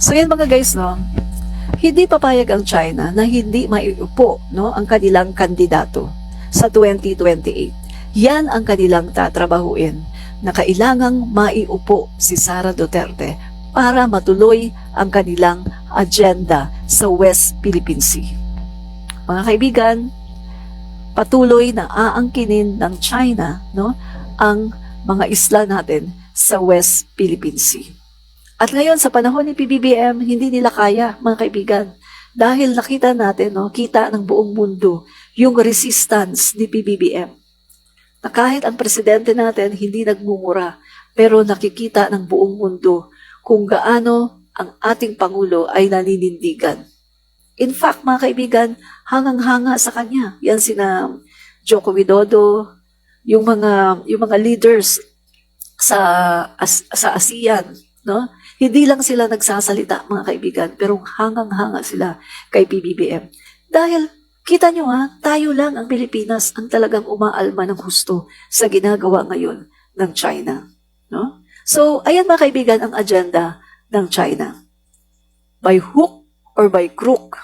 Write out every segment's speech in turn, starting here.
So yan mga guys, no? Hindi papayag ang China na hindi maiupo, no, ang kanilang kandidato sa 2028. Yan ang kanilang tatrabahuin na kailangang maiupo si Sara Duterte para matuloy ang kanilang agenda sa West Philippine Sea. Mga kaibigan, patuloy na aangkinin ng China, no, ang mga isla natin sa West Philippine Sea. At ngayon, sa panahon ni PBBM, hindi nila kaya, mga kaibigan. Dahil nakita natin, no, kita ng buong mundo, yung resistance ni PBBM. Na kahit ang presidente natin hindi nagmumura, pero nakikita ng buong mundo kung gaano ang ating Pangulo ay naninindigan. In fact, mga kaibigan, hangang-hanga sa kanya. Yan sina Joko Widodo, yung mga leaders sa ASEAN, no? Hindi lang sila nagsasalita, mga kaibigan, pero hangang-hanga sila kay PBBM. Dahil, kita nyo tayo lang ang Pilipinas ang talagang umaalma ng husto sa ginagawa ngayon ng China. No? So, ayan mga kaibigan ang agenda ng China. By hook or by crook,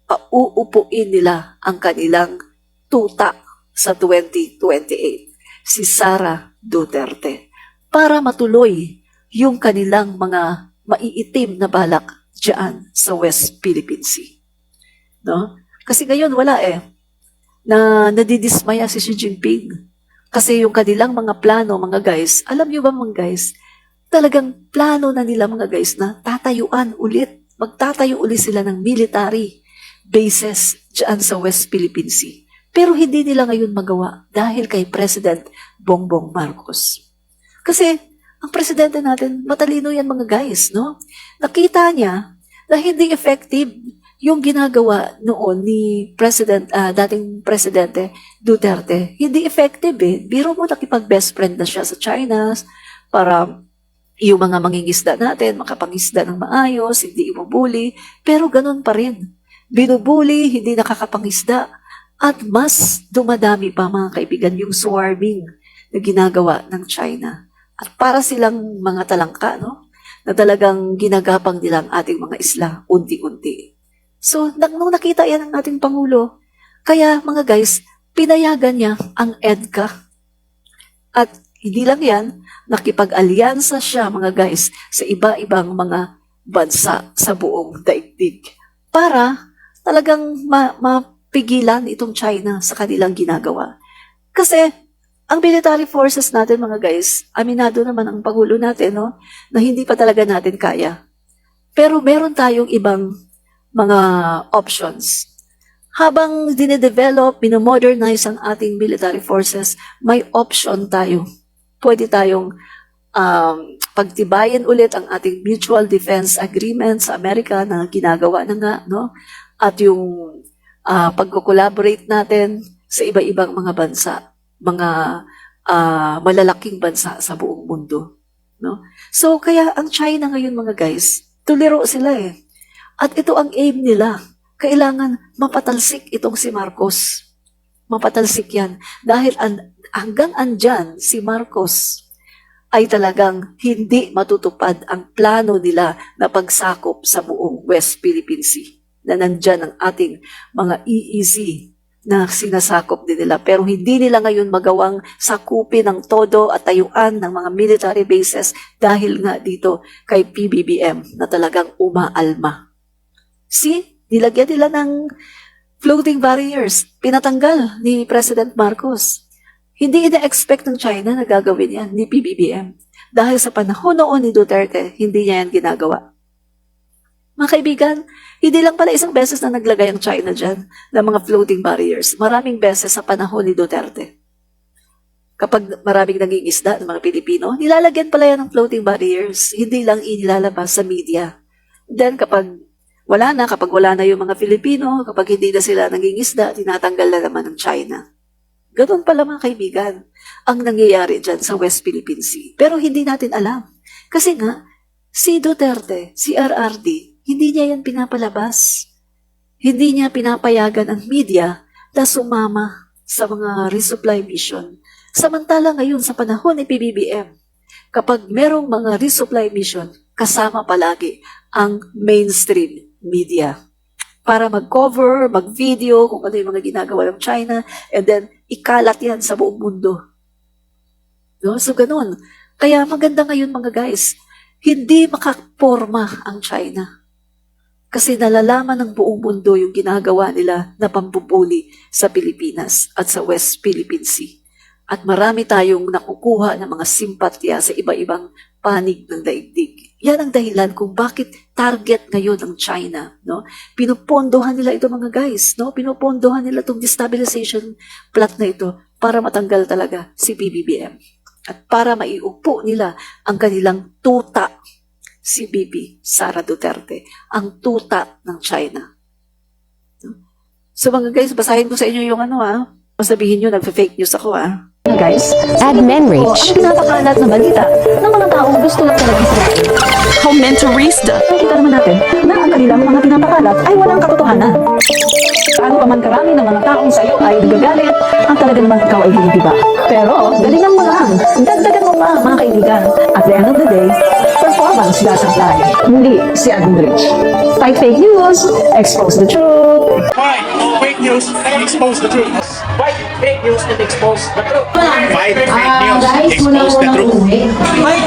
pauupuin nila ang kanilang tuta sa 2028, si Sara Duterte, para matuloy yung kanilang mga maiitim na balak dyan sa West Philippine Sea. No? Kasi ngayon wala na nadidismaya si Xi Jinping. Kasi yung kanilang mga plano, mga guys, alam nyo ba mga guys, talagang plano na nila mga guys na tatayuan ulit, magtatayo ulit sila ng military bases dyan sa West Philippine Sea. Pero hindi nila ngayon magawa dahil kay President Bongbong Marcos. Kasi ang presidente natin, matalino yan mga guys, no? Nakita niya na hindi effective yung ginagawa noon ni dating Presidente Duterte. Hindi effective Biro mo nakipag-best friend na siya sa China para yung mga mangingisda natin, makapangisda ng maayos, hindi ibubuli. Pero ganun pa rin. Binubuli, hindi nakakapangisda. At mas dumadami pa mga kaibigan yung swarming na ginagawa ng China. At para silang mga talangka, no? Na talagang ginagapang nila ang ating mga isla, unti-unti. So, nung nakita yan ng ating Pangulo, kaya mga guys, pinayagan niya ang EDCA. At hindi lang yan, nakipag-alyansa siya mga guys sa iba-ibang mga bansa sa buong daigdig. Para talagang mapigilan itong China sa kanilang ginagawa. Kasi, ang military forces natin mga guys, aminado naman ang Pangulo natin, no, na hindi pa talaga natin kaya. Pero meron tayong ibang mga options. Habang dinedevelop, minomodernize ang ating military forces, may option tayo. Pwede tayong pagtibayan ulit ang ating mutual defense agreement sa Amerika na ginagawa na nga, no? At yung pagko-collaborate natin sa iba-ibang mga bansa, mga malalaking bansa sa buong mundo. No? So, kaya ang China ngayon mga guys, tuliro sila At ito ang aim nila. Kailangan mapatalsik itong si Marcos. Mapatalsik yan. Dahil hanggang andyan si Marcos ay talagang hindi matutupad ang plano nila na pagsakop sa buong West Philippine Sea. Na nandyan ang ating mga EEZ na sinasakop din nila. Pero hindi nila ngayon magawang sakupin ng todo at tayuan ng mga military bases dahil nga dito kay PBBM na talagang umaalma. See, nilagyan nila ng floating barriers. Pinatanggal ni President Marcos. Hindi ina-expect ng China na gagawin yan ni PBBM. Dahil sa panahon noon ni Duterte, hindi niya yan ginagawa. Mga kaibigan, hindi lang pala isang beses na naglagay ang China dyan ng mga floating barriers. Maraming beses sa panahon ni Duterte. Kapag maraming nangingisda ng mga Pilipino, nilalagyan pala yan ng floating barriers. Hindi lang inilalabas sa media. Then kapag wala na yung mga Filipino, kapag hindi na sila nangingisda, tinatanggal na naman ng China. Ganun pala mga kaibigan ang nangyayari dyan sa West Philippine Sea. Pero hindi natin alam. Kasi nga, si Duterte, si RRD, hindi niya yan pinapalabas. Hindi niya pinapayagan ang media na sumama sa mga resupply mission. Samantala ngayon sa panahon ni PBBM, kapag merong mga resupply mission, kasama palagi ang mainstream media para mag-cover, mag-video kung ano yung mga ginagawa ng China, and then ikalat yan sa buong mundo. No? So, ganun. Kaya maganda ngayon mga guys, hindi makaporma ang China. Kasi nalalaman ng buong mundo yung ginagawa nila na pambubuli sa Pilipinas at sa West Philippine Sea. At marami tayong nakukuha ng mga simpatya sa iba-ibang panig ng daigdig. Yan ang dahilan kung bakit target ngayon ng China. No? Pinupondohan nila ito mga guys. No? Pinupondohan nila itong destabilization plot na ito para matanggal talaga si PBBM. At para maiupo nila ang kanilang tuta, si BP Sara Duterte, ang tuta ng China. So mga guys, basahin ko sa inyo yung masabihin nyo, nagpa-fake news ako Guys, Admin ang reach. pinapakalat na balita ng mga taong gusto lang talaga Israel. Comentarista. Nakita naman natin na ang kanilang mga pinapakalat ay walang katotohanan. Paano pa man karami ng mga taong sa iyo ay nagagalit, ang talaga naman ikaw ay hinihiba. Pero, galingan mo lang. Dagdagan mo pa, mga kaibigan. At the end of the day, performance doesn't lie. Muli si Admin Rich. Fight fake news, expose the truth. Fight fake news and expose the truth. Fight fake news and expose the truth. Fight fake news, expose the truth. Fight